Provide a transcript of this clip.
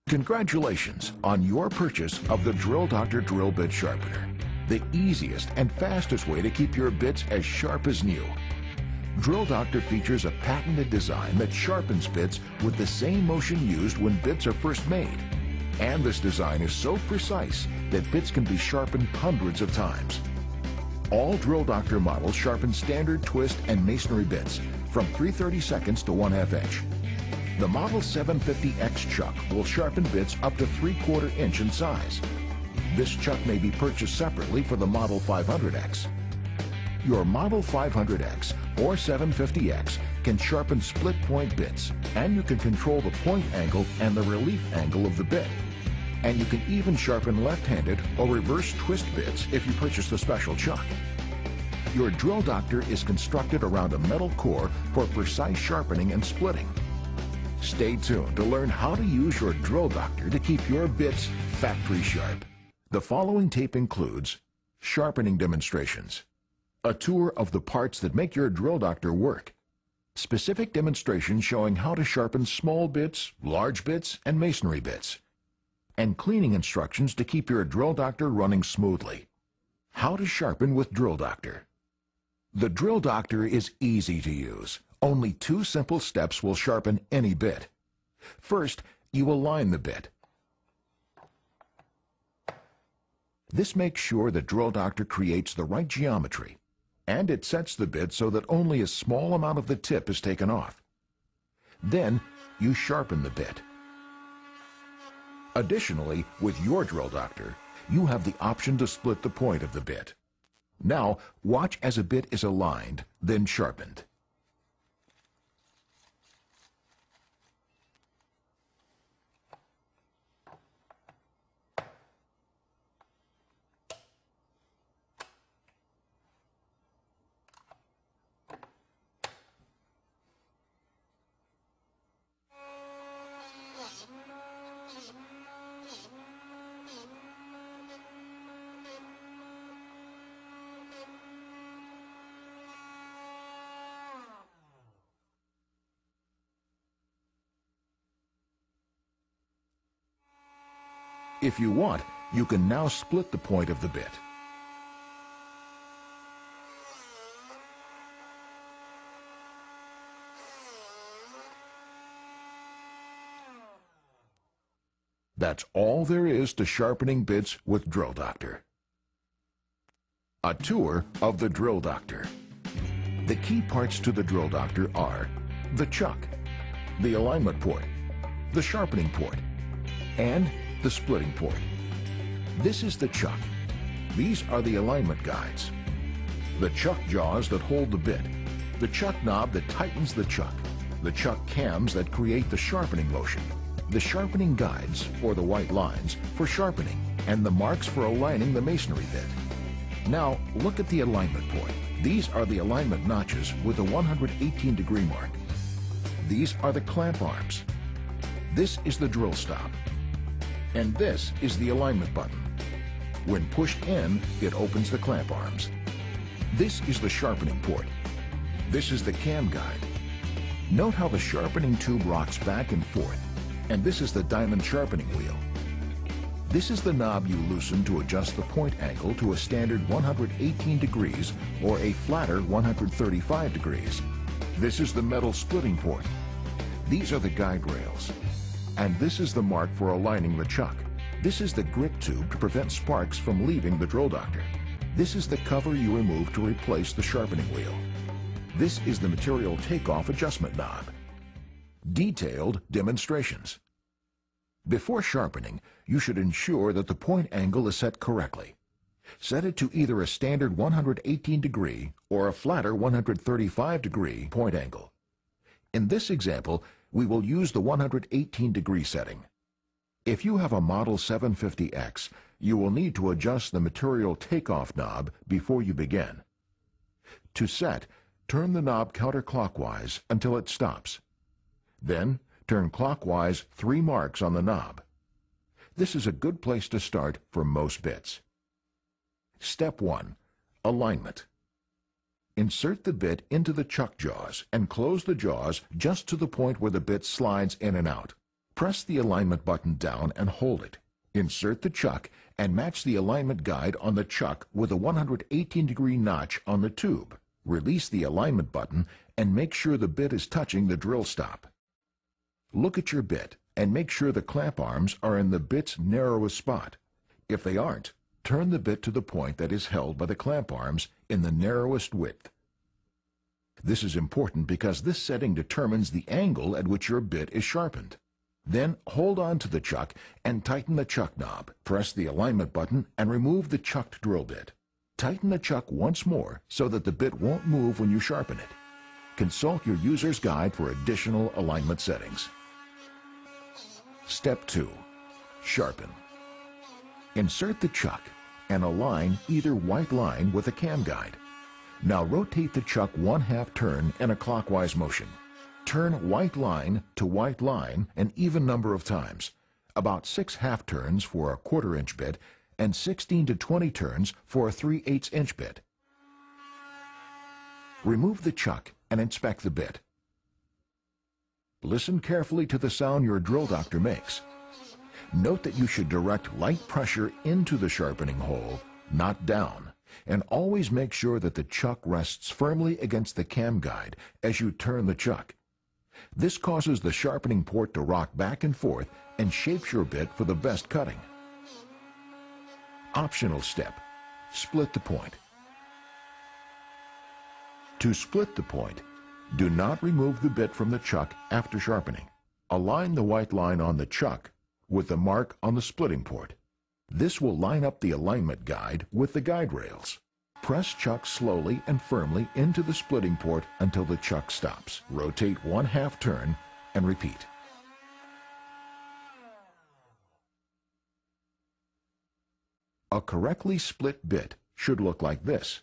Congratulations on your purchase of the Drill Doctor Drill Bit Sharpener, the easiest and fastest way to keep your bits as sharp as new. Drill Doctor features a patented design that sharpens bits with the same motion used when bits are first made. And this design is so precise that bits can be sharpened hundreds of times. All Drill Doctor models sharpen standard twist and masonry bits from 3/32 to 1/2 inch. The Model 750X chuck will sharpen bits up to 3/4 inch in size. This chuck may be purchased separately for the Model 500X. Your Model 500X or 750X can sharpen split point bits, and you can control the point angle and the relief angle of the bit. And you can even sharpen left-handed or reverse twist bits if you purchase the special chuck. Your Drill Doctor is constructed around a metal core for precise sharpening and splitting. Stay tuned to learn how to use your Drill Doctor to keep your bits factory sharp. The following tape includes sharpening demonstrations, a tour of the parts that make your Drill Doctor work, specific demonstrations showing how to sharpen small bits, large bits, and masonry bits, and cleaning instructions to keep your Drill Doctor running smoothly. How to sharpen with Drill Doctor. The Drill Doctor is easy to use. Only 2 simple steps will sharpen any bit. First, you align the bit. This makes sure the Drill Doctor creates the right geometry, and it sets the bit so that only a small amount of the tip is taken off. Then, you sharpen the bit. Additionally, with your Drill Doctor, you have the option to split the point of the bit. Now, watch as a bit is aligned, then sharpened. If you want, you can now split the point of the bit. That's all there is to sharpening bits with Drill Doctor. A tour of the Drill Doctor. The key parts to the Drill Doctor are the chuck, the alignment port, the sharpening port, and the splitting port. This is the chuck. These are the alignment guides. The chuck jaws that hold the bit, the chuck knob that tightens the chuck cams that create the sharpening motion, the sharpening guides, or the white lines, for sharpening, and the marks for aligning the masonry bit. Now, look at the alignment port. These are the alignment notches with a 118-degree mark. These are the clamp arms. This is the drill stop. And this is the alignment button. When pushed in, it opens the clamp arms. This is the sharpening port. This is the cam guide. Note how the sharpening tube rocks back and forth, and this is the diamond sharpening wheel. This is the knob you loosen to adjust the point angle to a standard 118 degrees or a flatter 135 degrees. This is the metal splitting port. These are the guide rails. And this is the mark for aligning the chuck. This is the grip tube to prevent sparks from leaving the Drill Doctor. This is the cover you remove to replace the sharpening wheel. This is the material takeoff adjustment knob. Detailed demonstrations. Before sharpening, you should ensure that the point angle is set correctly. Set it to either a standard 118 degree or a flatter 135 degree point angle. In this example, we will use the 118 degree setting. If you have a Model 750X, you will need to adjust the material takeoff knob before you begin. To set, turn the knob counterclockwise until it stops. Then, turn clockwise 3 marks on the knob. This is a good place to start for most bits. Step 1. Alignment. Insert the bit into the chuck jaws and close the jaws just to the point where the bit slides in and out. Press the alignment button down and hold it. Insert the chuck and match the alignment guide on the chuck with a 118-degree notch on the tube. Release the alignment button and make sure the bit is touching the drill stop. Look at your bit and make sure the clamp arms are in the bit's narrowest spot. If they aren't, turn the bit to the point that is held by the clamp arms in the narrowest width. This is important because this setting determines the angle at which your bit is sharpened. Then hold on to the chuck and tighten the chuck knob. Press the alignment button and remove the chucked drill bit. Tighten the chuck once more so that the bit won't move when you sharpen it. Consult your user's guide for additional alignment settings. Step 2. Sharpen. Insert the chuck and align either white line with a cam guide. Now rotate the chuck 1/2 turn in a clockwise motion. Turn white line to white line an even number of times, about 6 half turns for a 1/4 inch bit and 16 to 20 turns for a 3/8 inch bit. Remove the chuck and inspect the bit. Listen carefully to the sound your drill doctor makes. Note that you should direct light pressure into the sharpening hole, not down, and always make sure that the chuck rests firmly against the cam guide as you turn the chuck. This causes the sharpening port to rock back and forth and shapes your bit for the best cutting. Optional step: split the point. To split the point, do not remove the bit from the chuck after sharpening. Align the white line on the chuck with the mark on the splitting port. This will line up the alignment guide with the guide rails. Press chuck slowly and firmly into the splitting port until the chuck stops. Rotate 1/2 turn and repeat. A correctly split bit should look like this.